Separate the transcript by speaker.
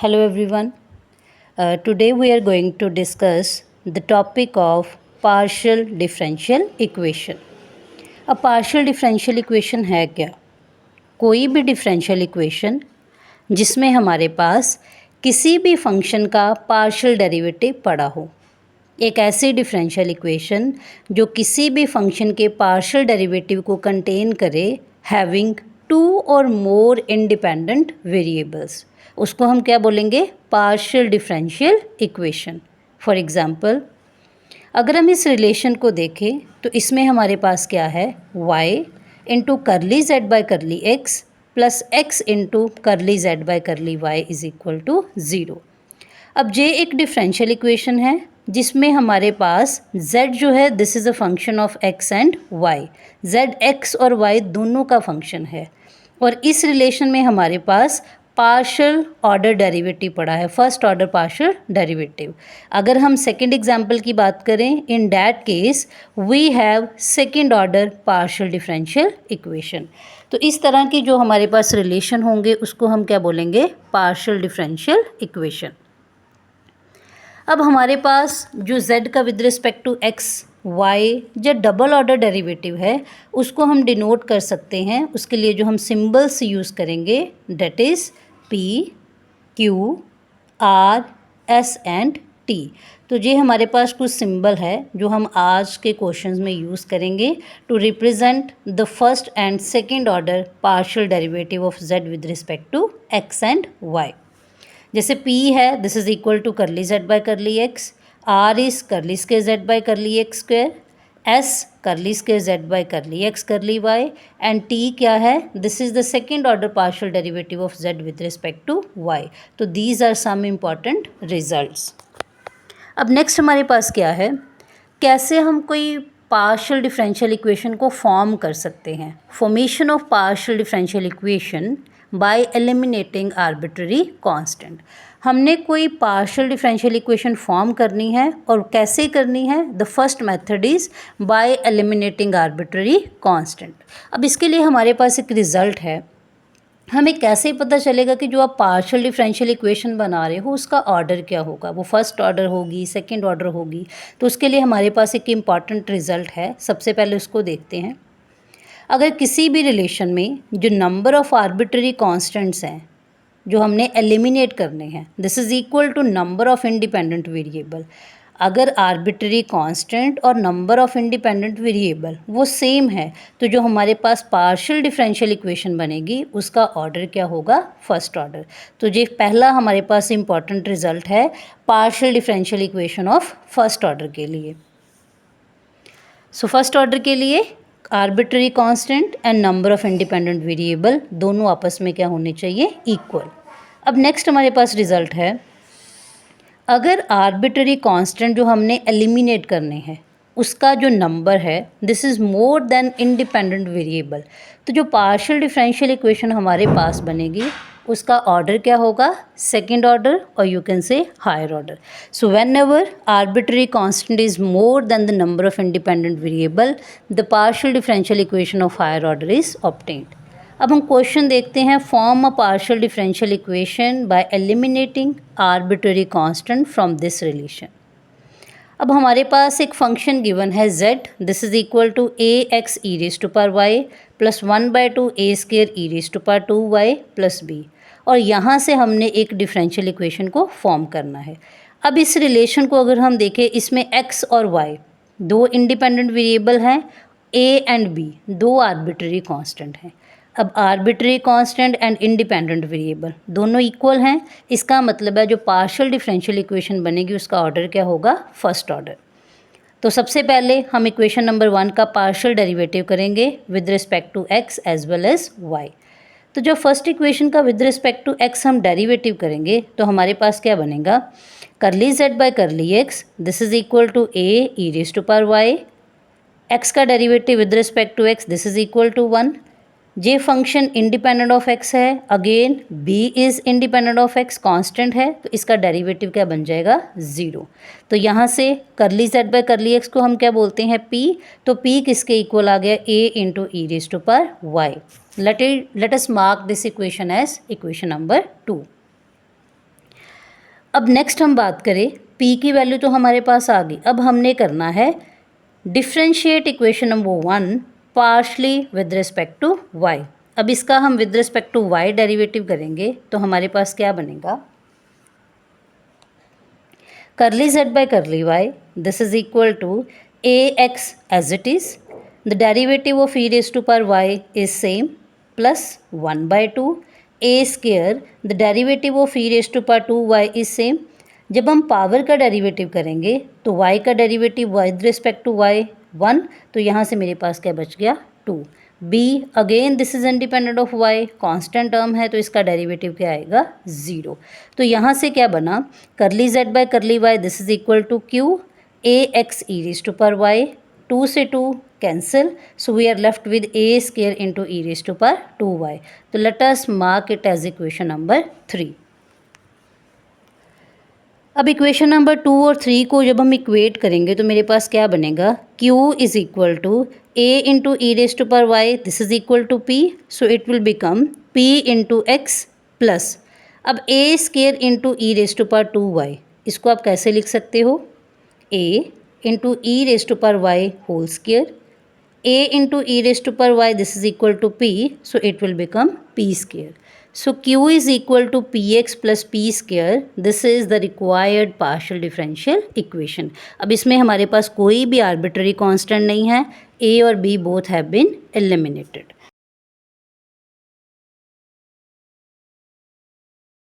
Speaker 1: Hello everyone. Today we are going to discuss the topic of partial differential equation. अब partial differential equation है क्या? कोई भी differential equation जिसमें हमारे पास किसी भी फंक्शन का पार्शियल डेरिवेटिव पड़ा हो, एक ऐसी डिफरेंशियल इक्वेशन जो किसी भी फंक्शन के पार्शियल डेरिवेटिव को कंटेन करे हैविंग टू और मोर इंडिपेंडेंट वेरिएबल्स, उसको हम क्या बोलेंगे? Partial differential equation. For example, अगर हम इस रिलेशन को देखें तो इसमें हमारे पास क्या है? y into curly Z by curly x plus x into curly Z by curly y is equal to 0. अब ये एक डिफरेंशियल इक्वेशन है जिसमें हमारे पास z जो है this is a function of x and y. z x और y दोनों का फंक्शन है और इस रिलेशन में हमारे पास पार्शियल ऑर्डर डेरिवेटिव पड़ा है, फर्स्ट ऑर्डर पार्शियल डेरिवेटिव. अगर हम सेकंड एग्जांपल की बात करें, in that case we have second order partial differential equation. तो इस तरह की जो हमारे पास रिलेशन होंगे उसको हम क्या बोलेंगे? Partial differential equation. अब हमारे पास जो z का with respect to x y जो डबल ऑर्डर डेरिवेटिव है उसको हम डिनोट कर सकते हैं. उसके लिए जो हम सिंबल्स यूज़ करेंगे that is p q r s and t. तो ये हमारे पास कुछ सिंबल है जो हम आज के क्वेश्चंस में यूज़ करेंगे to represent the first and second order partial derivative of z with respect to x and y. जैसे p है this is equal to curly Z by curly X, r is curly square Z by curly X square, s curly square Z by curly X curly Y and t क्या है? This is the second order partial derivative of z with respect to y. तो these are some important results. अब next हमारे पास क्या है? कैसे हम कोई पार्शियल डिफरेंशियल इक्वेशन को फॉर्म कर सकते हैं. Formation of partial differential equation by eliminating arbitrary constant. हमने कोई पार्शियल डिफरेंशियल इक्वेशन फॉर्म करनी है और कैसे करनी है? The first method is by eliminating arbitrary constant. अब इसके लिए हमारे पास एक रिज़ल्ट है. हमें कैसे पता चलेगा कि जो आप पार्शियल डिफरेंशियल इक्वेशन बना रहे हो उसका ऑर्डर क्या होगा? वो फर्स्ट ऑर्डर होगी, सेकंड ऑर्डर होगी? तो उसके लिए हमारे पास एक इम्पॉर्टेंट रिज़ल्ट है. सबसे पहले उसको देखते हैं. अगर किसी भी रिलेशन में जो नंबर ऑफ़ आर्बिट्ररी कांस्टेंट्स हैं जो हमने एलिमिनेट करने हैं this is equal to number of independent variable. अगर आर्बिट्ररी कांस्टेंट और नंबर ऑफ़ इंडिपेंडेंट वेरिएबल वो सेम है तो जो हमारे पास पार्शियल डिफरेंशियल इक्वेशन बनेगी उसका ऑर्डर क्या होगा? First order. तो ये पहला हमारे पास इम्पॉर्टेंट रिजल्ट है partial differential equation of first order के लिए. सो फर्स्ट ऑर्डर के लिए arbitrary constant and number of independent variable दोनों आपस में क्या होने चाहिए? इक्वल. अब नेक्स्ट हमारे पास रिज़ल्ट है, अगर आर्बिट्ररी कांस्टेंट जो हमने एलिमिनेट करने हैं उसका जो नंबर है this is more then independent variable, तो जो पार्शियल डिफरेंशियल इक्वेशन हमारे पास बनेगी उसका ऑर्डर क्या होगा? सेकंड ऑर्डर और you can say higher order. So whenever arbitrary constant is more than the number of independent variable the partial differential equation of higher order is obtained. अब हम question देखते हैं. Form a partial differential equation by eliminating arbitrary constant from this relation. अब हमारे पास एक function given है z this is equal to a x e raise to power Y plus 1/2 a square e raise to power 2y plus b, और यहाँ से हमने एक डिफरेंशियल इक्वेशन को फॉर्म करना है. अब इस रिलेशन को अगर हम देखें इसमें x और y दो इंडिपेंडेंट वेरिएबल हैं, a एंड b दो आर्बिट्ररी कांस्टेंट हैं. अब arbitrary constant and independent variable दोनों इक्वल हैं. इसका मतलब है जो पार्शियल डिफरेंशियल इक्वेशन बनेगी उसका ऑर्डर क्या होगा? First order. तो सबसे पहले हम इक्वेशन नंबर 1 का पार्शियल डेरिवेटिव करेंगे with respect to x as well as y. तो जो फर्स्ट इक्वेशन का विद रिस्पेक्ट टू x हम डेरिवेटिव करेंगे तो हमारे पास क्या बनेगा? Curly z by curly x this is equal to a e raise to power y, x का derivative with respect to x this is equal to 1. J function independent of x है, again b is independent of x, constant है तो इसका derivative क्या बन जाएगा? 0. तो यहाँ से करली z बाई करली x को हम क्या बोलते हैं? p. तो p किसके इक्वल आ गया? a into e raise to power y. Let us mark this equation as equation number 2. अब नेक्स्ट हम बात करें, p की वैल्यू तो हमारे पास आ गई, अब हमने करना है differentiate equation number 1 partially with respect to y। अब इसका हम with respect to y derivative करेंगे तो हमारे पास क्या बनेगा, curly z by curly y, this is equal to ax as it is, the derivative of e raised to power y is same, plus 1 by 2 a square, the derivative of e raised to power 2y is same। जब हम power का derivative करेंगे तो y का derivative with respect to y 1, तो यहाँ से मेरे पास क्या बच गया 2। b again this is independent of y, constant term है तो इसका डेरिवेटिव क्या आएगा 0। तो यहाँ से क्या बना, curly z by curly y this is equal to q a x e raise to power y, 2 से 2 cancel, so we are left with a square into e raise to power 2y। तो let us mark it as equation number 3। अब equation number 2 और 3 को जब हम equate करेंगे तो मेरे पास क्या बनेगा, q is equal to a into e raise to power y, this is equal to p, so it will become p into x plus, अब a square into e raise to power 2y, इसको आप कैसे लिख सकते हो, a into e raise to power y whole square, a into e raise to power y this is equal to p, so it will become p square. So q is equal to px plus p square, this is the required partial differential equation। अब इसमें हमारे पास कोई भी arbitrary constant नहीं है, a और b both have been eliminated।